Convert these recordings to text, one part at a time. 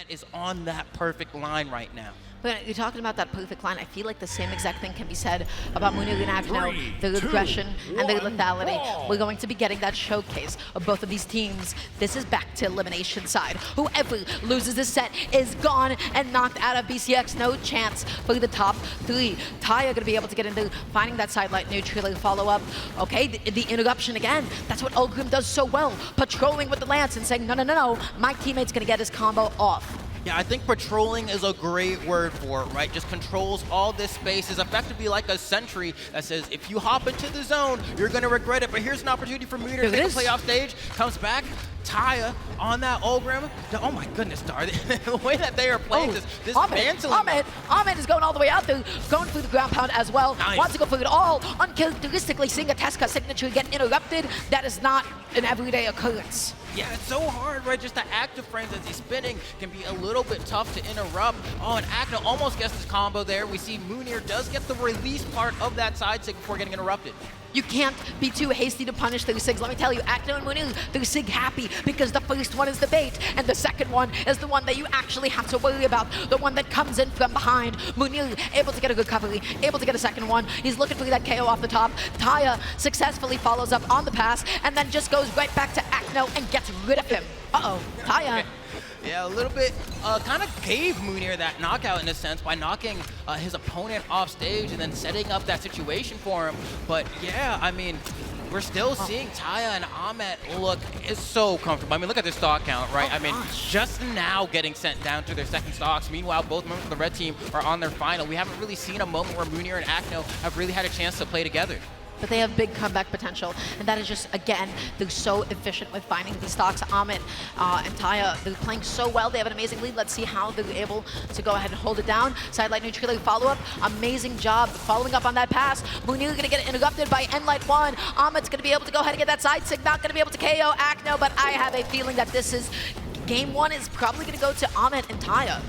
Ahmet is on that perfect line right now. But you're talking about that perfect line. I feel like the same exact thing can be said about Muno and Acno, their aggression and their lethality. We're going to be getting that showcase of both of these teams. This is back to elimination side. Whoever loses this set is gone and knocked out of BCX. No chance for the top three. TAYA going to be able to get into finding that sidelight neutral follow up. Okay, the interruption again. That's what Ulgrim does so well. Patrolling with the lance and saying, no, my teammate's going to get his combo off. Yeah, I think patrolling is a great word for it, right? Just controls all this space, is effectively like a sentry that says, if you hop into the zone, you're gonna regret it. But here's an opportunity for Mounir to take a play off stage, comes back, TAYA on that Ulgrim. Oh my goodness, Dar, the way that they are playing this Ahmet is going all the way out there, going through the ground pound as well. Nice. Wants to go for it all. Uncharacteristically seeing a Tesca signature get interrupted, that is not an everyday occurrence. Yeah, it's so hard, right? Just the active frames as he's spinning can be a little bit tough to interrupt. Oh, and Acno almost gets his combo there. We see Mounir does get the release part of that side sig before getting interrupted. You can't be too hasty to punish those SIGs. Let me tell you, Acno and Muno, they're SIG happy because the first one is the bait, and the second one is the one that you actually have to worry about, the one that comes in from behind. Muno able to get a recovery, able to get a second one. He's looking for that KO off the top. TAYA successfully follows up on the pass, and then just goes right back to Acno and gets rid of him. Uh-oh, TAYA. Okay. Yeah, a little bit, kind of gave Mounir that knockout in a sense by knocking his opponent off stage and then setting up that situation for him. But yeah, I mean, we're still seeing TAYA and Ahmet look is so comfortable. I mean, look at their stock count, right? I mean, just now getting sent down to their second stocks. Meanwhile, both members of the red team are on their final. We haven't really seen a moment where Mounir and Acno have really had a chance to play together. But they have big comeback potential, and that is just, again, they're so efficient with finding these stocks. Ahmet and TAYA, they're playing so well. They have an amazing lead. Let's see how they're able to go ahead and hold it down. Sidelight neutral follow-up, amazing job following up on that pass. Mounir gonna get interrupted by Enlight 1. Ahmet's gonna be able to go ahead and get that side sig, not gonna be able to KO Acno, but I have a feeling that this is, game one is probably gonna go to Ahmet and TAYA.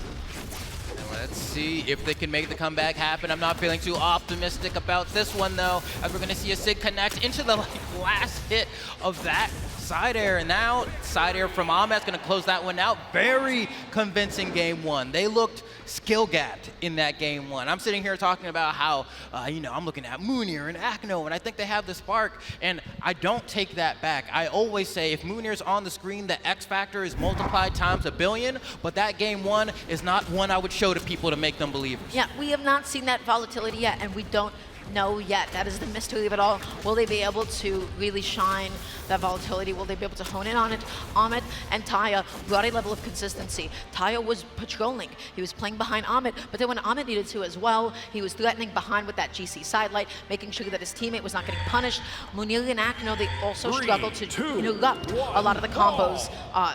Let's see if they can make the comeback happen. I'm not feeling too optimistic about this one, though, as we're going to see a SIG connect into the last hit of that side air. And now, side air from Ahmet's going to close that one out. Very convincing game one. They looked skill-gapped in that game one. I'm sitting here talking about how, I'm looking at Mounir and Acno, and I think they have the spark, and I don't take that back. I always say if Mounir's on the screen, the X factor is multiplied times 1 billion, but that game one is not one I would show to people to make them believers. Yeah, we have not seen that volatility yet, and we don't know yet. That is the mystery of it all. Will they be able to really shine that volatility? Will they be able to hone in on it? Ahmet and TAYA brought a level of consistency. TAYA was patrolling. He was playing behind Ahmet, but then when Ahmet needed to as well, he was threatening behind with that GC sidelight, making sure that his teammate was not getting punished. Muno and Acno, they also struggled to interrupt a lot of the combos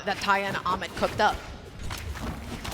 that TAYA and Ahmet cooked up.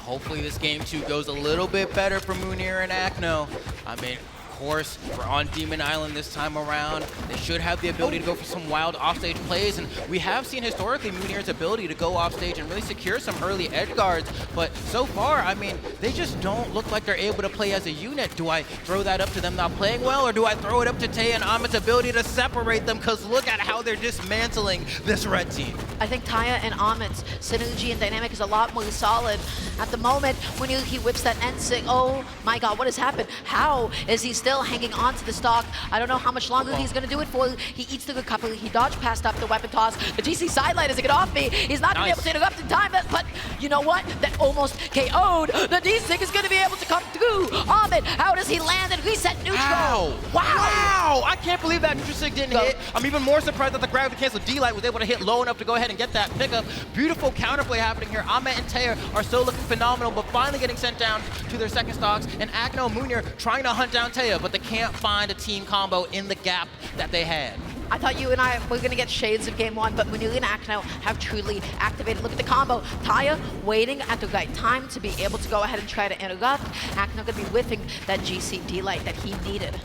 Hopefully this game 2 goes a little bit better for Mounir and Acno. I mean, of course, we're on Demon Island this time around. They should have the ability to go for some wild offstage plays, and we have seen historically Mounir's ability to go offstage and really secure some early edge guards, but so far, I mean, they just don't look like they're able to play as a unit. Do I throw that up to them not playing well, or do I throw it up to TAYA and Ahmet's ability to separate them? Because look at how they're dismantling this red team. I think TAYA and Ahmet's synergy and dynamic is a lot more solid at the moment. When he whips that end sig, oh my god, what has happened? How is he still hanging on to the stock? I don't know how much longer he's going to do it for. He eats the recovery. He dodged past up the weapon toss. The GC sidelight is to get off me. He's not going to be able to interrupt in time, but you know what? That almost KO'd. The D-Sig is going to be able to come through. Ahmet, how does he land and reset neutral? Ow. Wow! I can't believe that neutral sig didn't hit. I'm even more surprised that the gravity cancel D-Light was able to hit low enough to go ahead and get that pickup. Beautiful counterplay happening here. Ahmet and TAYA are still looking phenomenal, but finally getting sent down to their second stocks, and Acno and Mounir trying to hunt down TAYA, but they can't find a team combo in the gap that they had. I thought you and I were going to get shades of game one, but Muno and Acno have truly activated. Look at the combo. TAYA waiting at the right time to be able to go ahead and try to interrupt. Acno going to be whiffing that GC D-Light that he needed.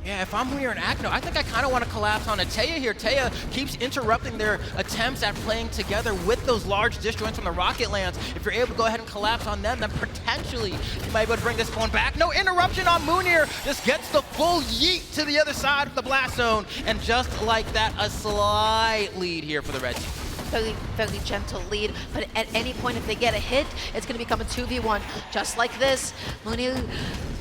Yeah, if I'm Muno and Acno, I think I kind of want to collapse on a TAYA here. TAYA keeps interrupting their attempts at playing together with those large disjoints from the rocket lands. If you're able to go ahead and collapse on them, then potentially you might be able to bring this one back. No interruption on Mounir. Just gets the full yeet to the other side of the blast zone. And just like that, a slight lead here for the red team. very, very gentle lead. But at any point, if they get a hit, it's going to become a 2v1. Just like this, Mounir,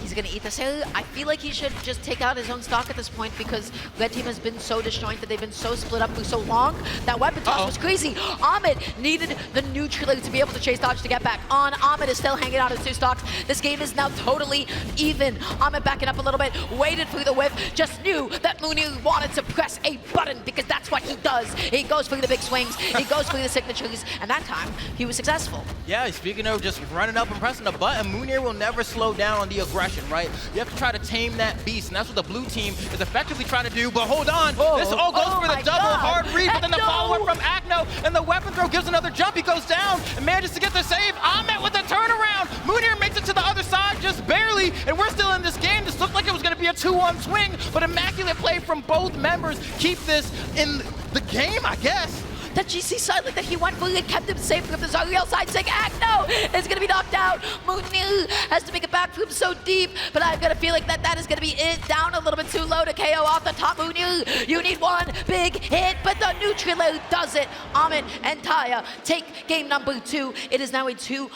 he's going to eat this here. I feel like he should just take out his own stock at this point because Red Team has been so disjointed. They've been so split up for so long. That weapon toss was crazy. Ahmet needed the neutral to be able to chase dodge to get back on. Ahmet is still hanging out at 2 stocks. This game is now totally even. Ahmet backing up a little bit, waited for the whip, just knew that Mounir wanted to press a button because that's what he does. He goes for the big swings, he goes for the signatures, and that time he was successful. Yeah, speaking of just running up and pressing the button, Mounir will never slow down on the aggression, right? You have to try to tame that beast, and that's what the blue team is effectively trying to do. But hold on, this all goes for the double hard read, but then the follow-up from Acno, and the weapon throw gives another jump. He goes down and manages to get the save. Ahmet with the turnaround. Mounir makes it to the other side just barely, and we're still in this game. This looked like it was going to be a 2-on swing, but immaculate play from both members keep this in the game, I guess. That GC silent that he went for and kept him safe from the Zariel side saying, Acno is going to be knocked out. Mounir has to make it back from so deep, but I've got a feeling that is going to be it. Down a little bit too low to KO off the top. Mounir, you need one big hit, but the neutral does it. Ahmet and TAYA take game number 2. It is now a 2-0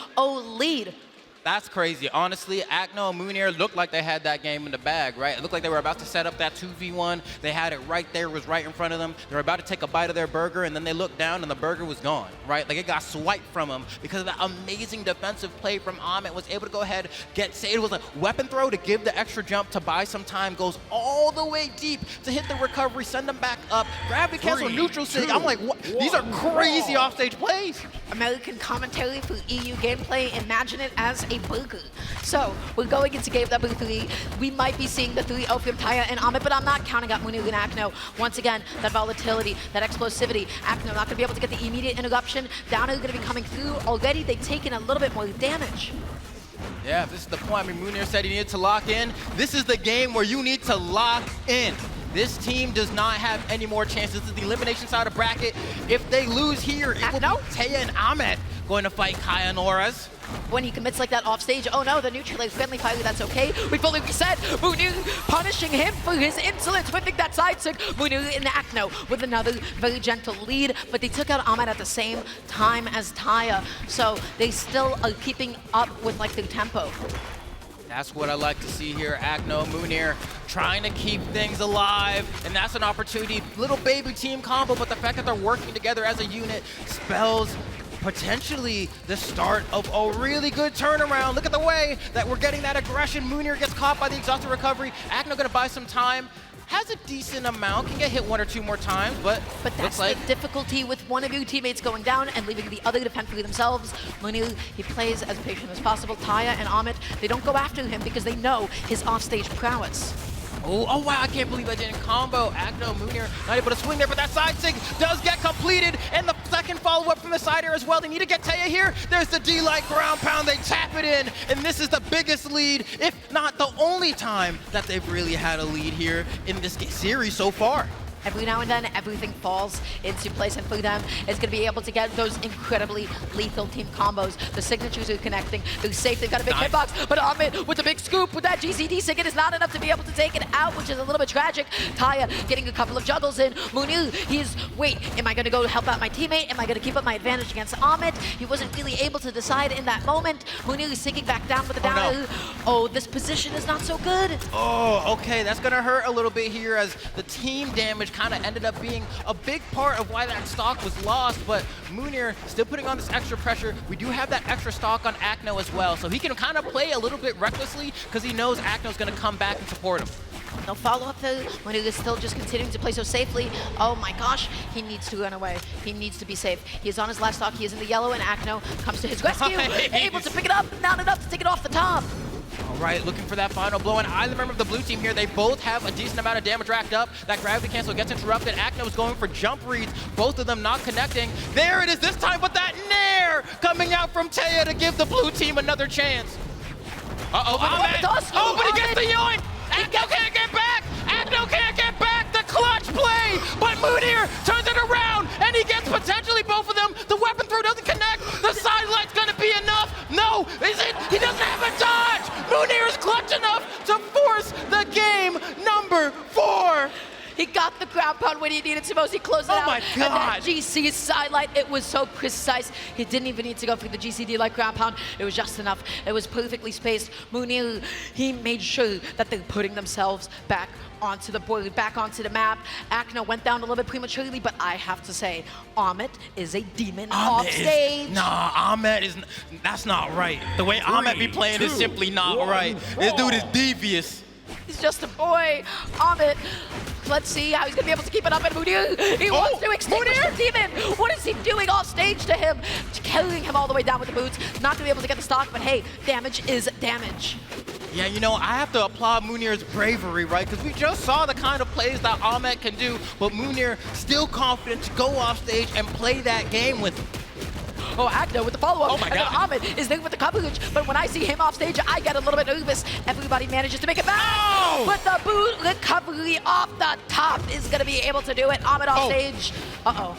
lead. That's crazy. Honestly, Acno and Mounir looked like they had that game in the bag, right? It looked like they were about to set up that 2v1. They had it right there, it was right in front of them. They were about to take a bite of their burger, and then they looked down, and the burger was gone, right? Like, it got swiped from them because of that amazing defensive play from Ahmet. Was able to go ahead, it was a weapon throw to give the extra jump to buy some time, goes all the way deep to hit the recovery, send them back up, gravity cancel, neutral sig. I'm like, what? These are crazy offstage plays. American commentary for EU gameplay, imagine it as a burger. So we're going into game number 3. We might be seeing the 3-0 from TAYA and Ahmet, but I'm not counting out Muno and Acno. Once again, that volatility, that explosivity. Acno not going to be able to get the immediate interruption. Down is going to be coming through. Already they've taken a little bit more damage. Yeah, this is the point. I mean, Mounir said he needed to lock in. This is the game where you need to lock in. This team does not have any more chances. This is the elimination side of bracket. If they lose here, it will be TAYA and Ahmet going to fight Kaya and Auras. When he commits like that off stage, oh no, the neutral is friendly fire, that's okay. We fully reset. Mounir punishing him for his insolence, whipping that side stick. Mounir and Acno with another very gentle lead, but they took out Ahmet at the same time as TAYA. So they still are keeping up with like their tempo. That's what I like to see here. Acno, Mounir trying to keep things alive, and that's an opportunity. Little baby team combo, but the fact that they're working together as a unit spells potentially the start of a really good turnaround. Look at the way that we're getting that aggression. Mounir gets caught by the exhausted recovery. Acno gonna buy some time. Has a decent amount, can get hit 1 or 2 more times, but that's like the difficulty with one of your teammates going down and leaving the other to defend for themselves. Mounir, he plays as patient as possible. TAYA and Ahmet, they don't go after him because they know his offstage prowess. Oh wow, I can't believe I didn't combo. Acno, Mounir not able to swing there, but that side sig does get completed, and the second follow-up from the side air as well. They need to get TAYA here. There's the D-like ground pound, they tap it in, and this is the biggest lead, if not the only time that they've really had a lead here in this series so far. Every now and then, everything falls into place, and for them, it's going to be able to get those incredibly lethal team combos. The signatures are connecting. They're safe. They've got a big hitbox, but Ahmet with the big scoop with that GCD sig, is not enough to be able to take it out, which is a little bit tragic. TAYA getting a couple of juggles in. Mounir, wait, am I going to go help out my teammate? Am I going to keep up my advantage against Ahmet? He wasn't really able to decide in that moment. Mounir is sinking back down with the down. Oh, this position is not so good. Oh, okay, that's going to hurt a little bit here as the team damage kind of ended up being a big part of why that stock was lost, but Mounir still putting on this extra pressure. We do have that extra stock on Acno as well, so he can kind of play a little bit recklessly because he knows Acno's going to come back and support him. No follow-up though, Mounir is still just continuing to play so safely. Oh my gosh, he needs to run away. He needs to be safe. He is on his last stock, he is in the yellow, and Acno comes to his rescue, able to pick it up, not enough to take it off the top. All right, looking for that final blow, and either member of the blue team here, they both have a decent amount of damage racked up. That gravity cancel gets interrupted. Acno is going for jump reads, both of them not connecting. There it is this time, but that nair coming out from TAYA to give the blue team another chance. Uh-oh, but he gets the yoink! Acno can't get back! Acno can't get back! The clutch play! But Mounir turns it around, and he gets potentially both of them. The weapon throw doesn't connect. The sidelight's gonna be enough. No, is it? He doesn't have a dodge! Mounir is clutch enough to force the game number 4. He got the ground ground pound when he needed to most. He closed it out. Oh my And that God. GC sideline, it was so precise. He didn't even need to go for the GCD like ground pound. It was just enough. It was perfectly spaced. Mounir, he made sure that they're putting themselves back onto the board, back onto the map. Acno went down a little bit prematurely, but I have to say, Ahmet is a demon off stage. Ahmet is, that's not right. The way Ahmet be playing is simply not right. This dude is devious. He's just a boy. Ahmet, let's see how he's gonna be able to keep it up. And Mounir, he wants to extinguish the demon. What is he doing off stage to him? Carrying him all the way down with the boots. Not gonna be able to get the stock, but hey, damage is damage. Yeah, you know, I have to applaud Mounir's bravery, right? Because we just saw the kind of plays that Ahmet can do, but Mounir still confident to go off stage and play that game with him. Oh, Acno with the follow-up. Oh my God. And then Ahmet is there with the coverage, but when I see him off stage, I get a little bit nervous. Everybody manages to make it back. Oh! But the boot recovery off the top is gonna be able to do it. Ahmet off stage. Uh-oh.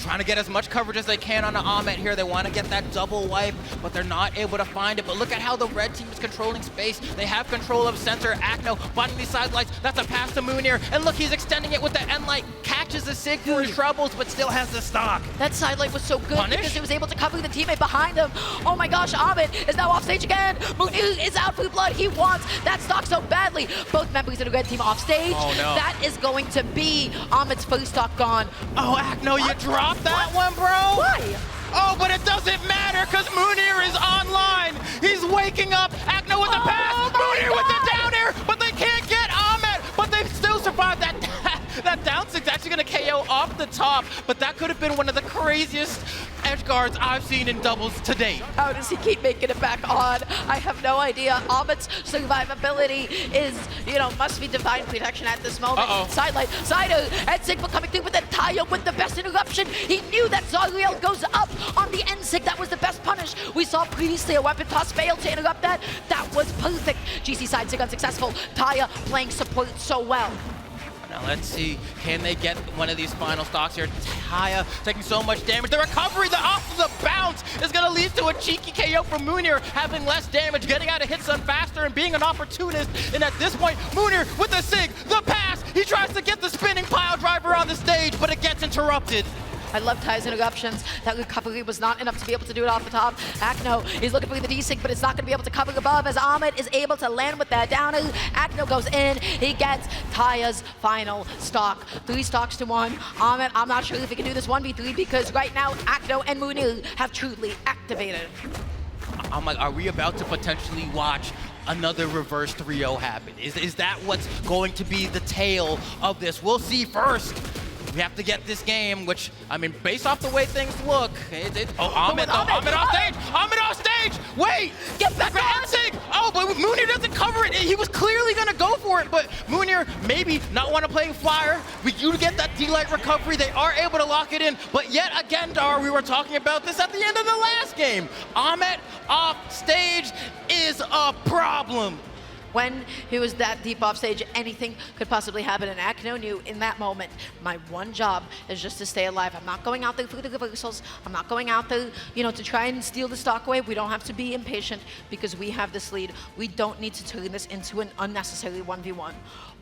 Trying to get as much coverage as they can on the Ahmet here. They want to get that double wipe, but they're not able to find it. But look at how the red team is controlling space. They have control of center. Acno botting these sidelights. That's a pass to Mounir. And look, he's extending it with the end light. Catches the sig for his troubles, but still has the stock. That sidelight was so good Punish? because he was able to cover the teammate behind him. Oh my gosh, Ahmet is now off stage again. Mounir is out for blood. He wants that stock so badly. Both members of the red team off stage. Oh no. That is going to be Ahmet's first stock gone. Oh, Acno, you dropped that one, bro? Why? Oh, but it doesn't matter because Mounir is online. He's waking up. Acno with the pass. Mounir with the down air, but they can't get Ahmet. But they still survived that. That down six actually going to KO off the top, but that could have been one of the craziest edge guards I've seen in doubles to date. How does he keep making it back on? I have no idea. Ahmet's survivability is, must be divine protection at this moment. Sidelight, Sider, and Sigma coming through with the TAYA with the best interruption. He knew that Zariel goes up on the end sig. That was the best punish. We saw previously a weapon toss fail to interrupt that. That was perfect. GC side sig unsuccessful. TAYA playing support so well. Now let's see, can they get one of these final stocks here? TAYA taking so much damage. The recovery, the off of the bounce is gonna lead to a cheeky KO from Mounir, having less damage, getting out of hit stun faster and being an opportunist. And at this point, Mounir with the sig, the pass, he tries to get the spinning pile driver on the stage, but it gets interrupted. I love TAYA's interruptions. That recovery was not enough to be able to do it off the top. Acno is looking for the D-Sync, but it's not going to be able to cover above as Ahmet is able to land with that downer. Acno goes in. He gets TAYA's final stock. 3 stocks to 1. Ahmet, I'm not sure if he can do this 1v3 because right now Acno and Mounir have truly activated. I'm like, are we about to potentially watch another reverse 3-0 happen? Is that what's going to be the tale of this? We'll see first. We have to get this game, which, I mean, based off the way things look, Ahmet off stage! Ahmet off stage! Wait! Get back on! Oh, but Mounir doesn't cover it. He was clearly gonna go for it, but Mounir maybe not want to play flyer. We do get that D-Light recovery. They are able to lock it in, but yet again, Dar, we were talking about this at the end of the last game. Ahmet off stage is a problem. When he was that deep off stage, anything could possibly happen. And Acno knew in that moment, my one job is just to stay alive. I'm not going out there for the reversals. I'm not going out there, to try and steal the stock away. We don't have to be impatient because we have this lead. We don't need to turn this into an unnecessary 1v1.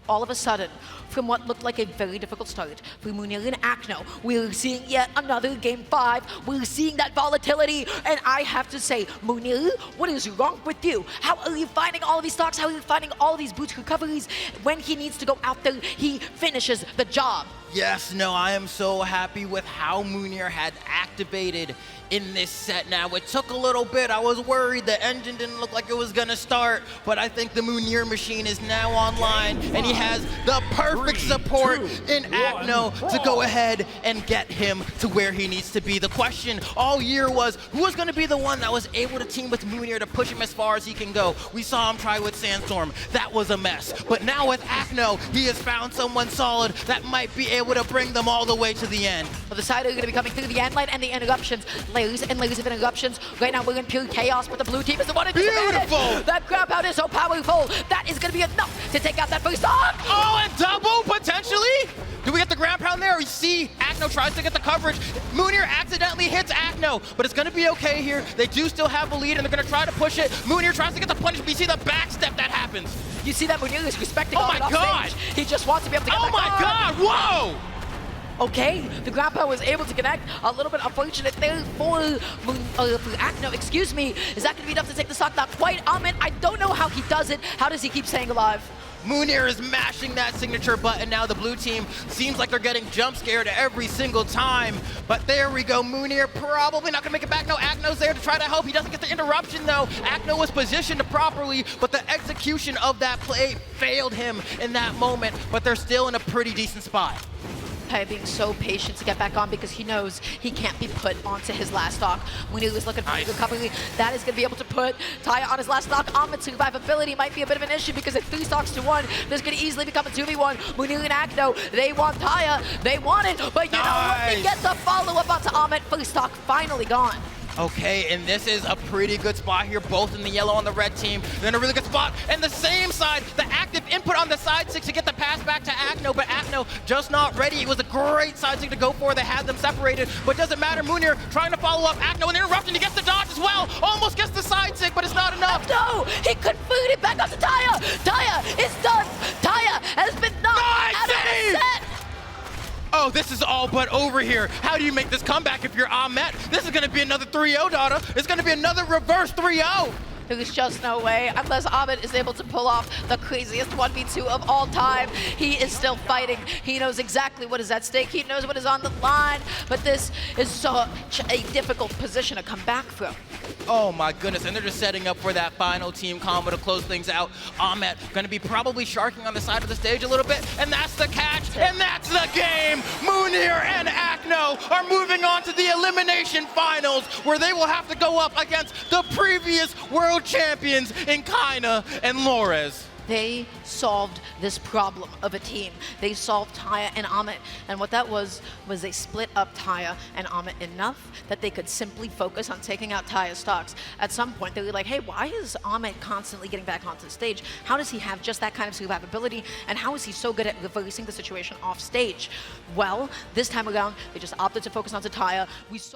All of a sudden, from what looked like a very difficult start for Muno and Acno, we're seeing yet another game 5. We're seeing that volatility, and I have to say, Muno, what is wrong with you? How are you finding all of these stocks? How are you finding all of these boots recoveries? When he needs to go out there, he finishes the job. Yes, no, I am so happy with how Mounir had activated in this set now. It took a little bit. I was worried the engine didn't look like it was gonna start, but I think the Mounir machine is now online, and he has the perfect support in Acno to go ahead and get him to where he needs to be. The question all year was, who was gonna be the one that was able to team with Mounir to push him as far as he can go? We saw him try with Sandstorm. That was a mess. But now with Acno, he has found someone solid that might be able to bring them all the way to the end. Well, the side are going to be coming through the end line and the interruptions. Layers and layers of interruptions. Right now we're in pure chaos, but the blue team is the one in disadvantage. Beautiful! That grab out is so powerful. That is going to be enough to take out that first stock. Oh, and double potentially? Do we get the ground pound there? We see Acno tries to get the coverage. Mounir accidentally hits Acno, but it's going to be okay here. They do still have a lead, and they're going to try to push it. Mounir tries to get the punish, but you see the backstep that happens. You see that Mounir is respecting Oh Ahmet my off God. stage. He just wants to be able to get Oh that my guard. God, whoa! Okay, the ground power was able to connect. A little bit unfortunate there for Acno, excuse me. Is that going to be enough to take the stock? Not quite. Ahmet, I don't know how he does it. How does he keep staying alive? Mounir is mashing that signature button now. The blue team seems like they're getting jump scared every single time. But there we go. Mounir probably not gonna make it back. No, Acno's there to try to help. He doesn't get the interruption though. Acno was positioned properly, but the execution of that play failed him in that moment. But they're still in a pretty decent spot. TAYA being so patient to get back on because he knows he can't be put onto his last stock. When he was looking for a good company, that is going to be able to put TAYA on his last stock. Ahmet's survivability might be a bit of an issue because at 3 stocks to 1, this could easily become a 2v1. Muno and Acno, they want TAYA, they want it, but you know what? They get the follow-up onto Ahmet. First stock finally gone. Okay, and this is a pretty good spot here, both in the yellow on the red team. They're in a really good spot. And the same side, the active input on the side 6 to get the pass back to Acno, but Acno just not ready. It was a great side 6 to go for. They had them separated, but doesn't matter. Mounir trying to follow up Acno and interrupting. He gets the dodge as well. Almost gets the side 6, but it's not enough. No, he could boot it back up to TAYA. TAYA is done. TAYA has been knocked out of the set. Oh, this is all but over here. How do you make this comeback if you're Ahmet? This is going to be another 3-0, Dada. It's going to be another reverse 3-0. There's just no way, unless Ahmet is able to pull off the craziest 1v2 of all time. He is still fighting. He knows exactly what is at stake. He knows what is on the line. But this is such a difficult position to come back from. Oh my goodness, and they're just setting up for that final team combo to close things out. Ahmet gonna be probably sharking on the side of the stage a little bit, and that's the catch, and that's the game! Mounir and Acno are moving on to the Elimination Finals, where they will have to go up against the previous world champions in Kaina and Lores. They solved this problem of a team. They solved TAYA and Ahmet, and what that was they split up TAYA and Ahmet enough that they could simply focus on taking out TAYA's stocks. At some point, they were like, hey, why is Ahmet constantly getting back onto the stage? How does he have just that kind of survivability, and how is he so good at reversing the situation off stage? Well, this time around, they just opted to focus onto TAYA. We saw